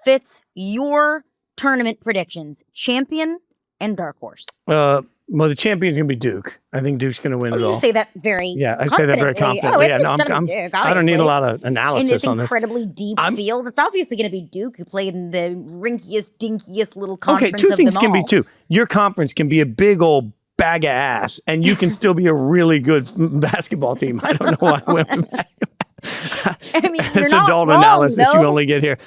Fitz, your tournament predictions, champion and dark horse. Well, the champion's going to be Duke. I think Duke's going to win it all. You say that very I say that very confidently. Duke, I don't need a lot of analysis on this. In this incredibly deep field, it's obviously going to be Duke, who played in the rinkiest, dinkiest little conference Okay, two things of them can all. be true. Your conference can be a big old bag of ass, and you can still be a really good basketball team. I don't know why I went with that. I mean, it's adult analysis you only get here.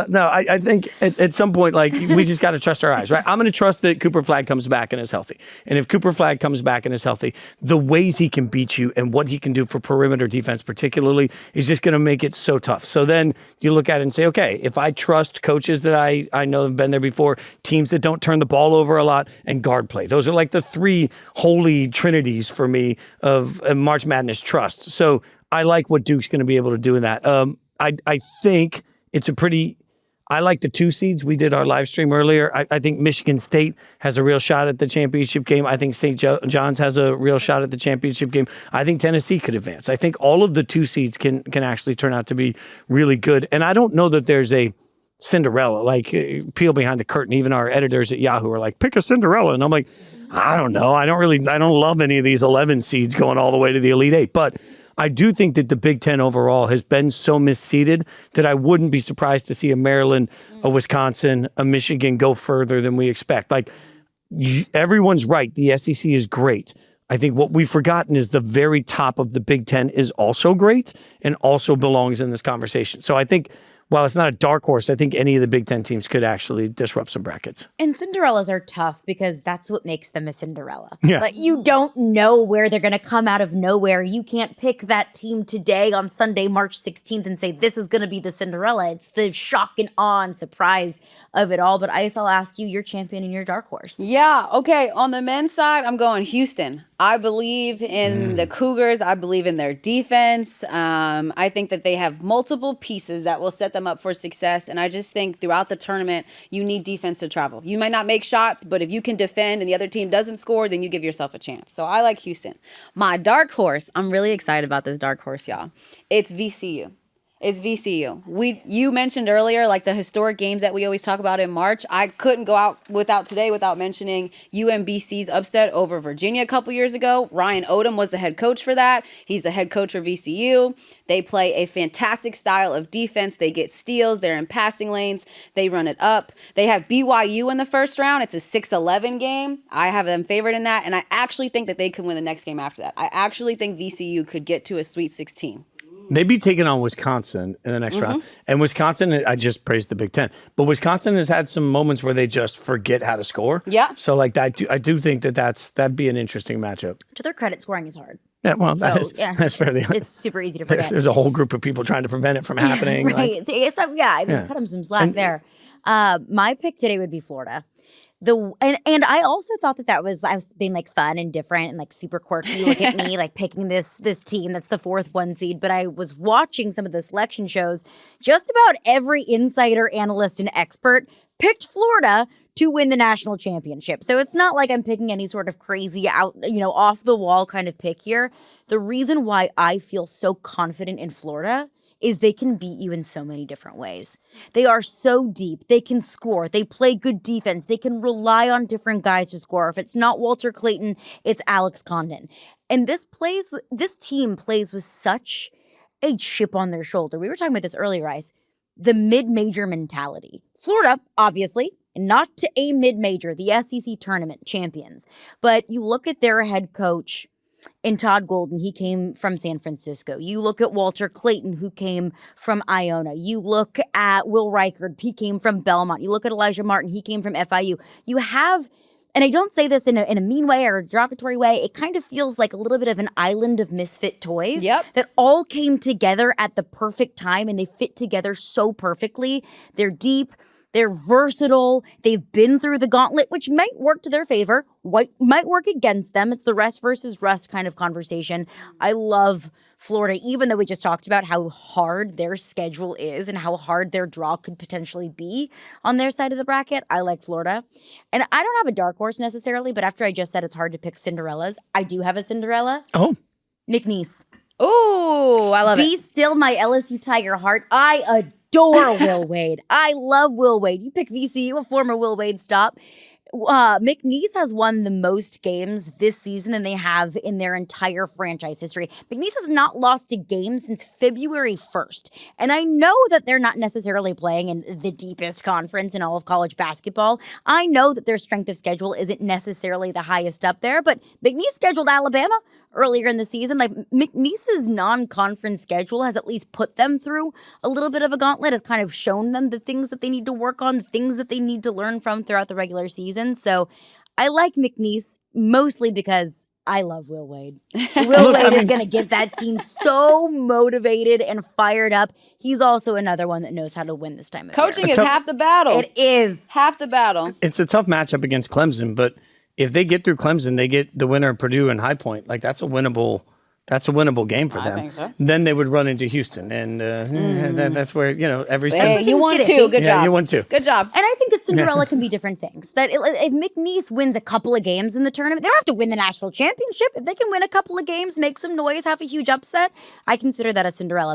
No, I think at some point, like, we just got to trust our eyes, right? I'm going to trust that Cooper Flagg comes back and is healthy. And if Cooper Flagg comes back and is healthy, the ways he can beat you and what he can do for perimeter defense particularly is just going to make it so tough. So then you look at it and say, okay, if I trust coaches that I know have been there before, teams that don't turn the ball over a lot, and guard play. Those are like the three holy trinities for me of March Madness trust. So I like what Duke's going to be able to do in that. I think it's I like the 2 seeds. We did our live stream earlier. I think Michigan State has a real shot at the championship game. I think St. John's has a real shot at the championship game. I think Tennessee could advance. I think all of the 2 seeds can actually turn out to be really good. And I don't know that there's a Cinderella, like peel behind the curtain. Even our editors at Yahoo are like, pick a Cinderella. And I'm like, I don't know. I don't love any of these 11 seeds going all the way to the Elite 8. But I do think that the Big Ten overall has been so misseeded that I wouldn't be surprised to see a Maryland, a Wisconsin, a Michigan go further than we expect. Like, everyone's right. The SEC is great. I think what we've forgotten is the very top of the Big Ten is also great and also belongs in this conversation. So I think, while it's not a dark horse, I think any of the Big Ten teams could actually disrupt some brackets. And Cinderellas are tough because that's what makes them a Cinderella. Yeah. Like, you don't know where they're going to come out of nowhere. You can't pick that team today on Sunday, March 16th and say, this is going to be the Cinderella. It's the shock and awe and surprise of it all. But Ice, I'll ask you, your champion and your dark horse. Yeah, okay. On the men's side, I'm going Houston. I believe in the Cougars. I believe in their defense. I think that they have multiple pieces that will set them up for success. And I just think throughout the tournament, you need defense to travel. You might not make shots, but if you can defend and the other team doesn't score, then you give yourself a chance. So I like Houston. My dark horse, I'm really excited about this dark horse, y'all. It's VCU. It's VCU. You mentioned earlier, like, the historic games that we always talk about in March. I couldn't go out without mentioning UMBC's upset over Virginia a couple years ago. Ryan Odom was the head coach for that. He's the head coach for VCU. They play a fantastic style of defense. They get steals. They're in passing lanes. They run it up. They have BYU in the first round. It's a 6-11 game. I have them favored in that, and I actually think that they could win the next game after that. I actually think VCU could get to a Sweet 16. They'd be taking on Wisconsin in the next round. And Wisconsin, I just praised the Big Ten. But Wisconsin has had some moments where they just forget how to score. Yeah. So, like, that, I do think that'd be an interesting matchup. To their credit, scoring is hard. Yeah, well, that's fairly honest. It's super easy to forget. There's a whole group of people trying to prevent it from happening. Right. Cut them some slack there. My pick today would be Florida. And I also thought that I was being like fun and different and like super quirky. Look at me, like picking this team that's the 4th 1 seed. But I was watching some of the selection shows. Just about every insider, analyst, and expert picked Florida to win the national championship. So it's not like I'm picking any sort of crazy off the wall kind of pick here. The reason why I feel so confident in Florida is they can beat you in so many different ways. They are so deep. They can score. They play good defense. They can rely on different guys to score. If it's not Walter Clayton, it's Alex Condon. And this team plays with such a chip on their shoulder. We were talking about this earlier, Ice. The mid-major mentality. Florida, obviously, not to a mid-major, the SEC tournament champions. But you look at their head coach, and Todd Golden, he came from San Francisco. You look at Walter Clayton, who came from Iona. You look at Will Reichard, he came from Belmont. You look at Elijah Martin, he came from FIU. You have, and I don't say this in a mean way or a derogatory way, it kind of feels like a little bit of an island of misfit toys that all came together at the perfect time, and they fit together so perfectly. They're deep. They're versatile. They've been through the gauntlet, which might work to their favor, might work against them. It's the rest versus rust kind of conversation. I love Florida, even though we just talked about how hard their schedule is and how hard their draw could potentially be on their side of the bracket. I like Florida. And I don't have a dark horse necessarily, but after I just said it's hard to pick Cinderellas, I do have a Cinderella. Oh. Nick Neese. Oh, I love it. Be still my LSU Tiger heart. I adore Will Wade. I love Will Wade. You pick VCU, a former Will Wade stop. McNeese has won the most games this season than they have in their entire franchise history. McNeese has not lost a game since February 1st. And I know that they're not necessarily playing in the deepest conference in all of college basketball. I know that their strength of schedule isn't necessarily the highest up there, but McNeese scheduled Alabama earlier in the season. Like, McNeese's non-conference schedule has at least put them through a little bit of a gauntlet, has kind of shown them the things that they need to work on, the things that they need to learn from throughout the regular season. So I like McNeese mostly because I love Will Wade. Will Wade is going to get that team so motivated and fired up. He's also another one that knows how to win this time of year. Coaching is half the battle. It is. Half the battle. It's a tough matchup against Clemson, but if they get through Clemson, they get the winner of Purdue and High Point. Like, that's a winnable game for them. I think so. Then they would run into Houston, and that's where, every Hey, you won two. Good job. Yeah, you won two. Good job. And I think a Cinderella can be different things. That if McNeese wins a couple of games in the tournament, they don't have to win the national championship. If they can win a couple of games, make some noise, have a huge upset, I consider that a Cinderella.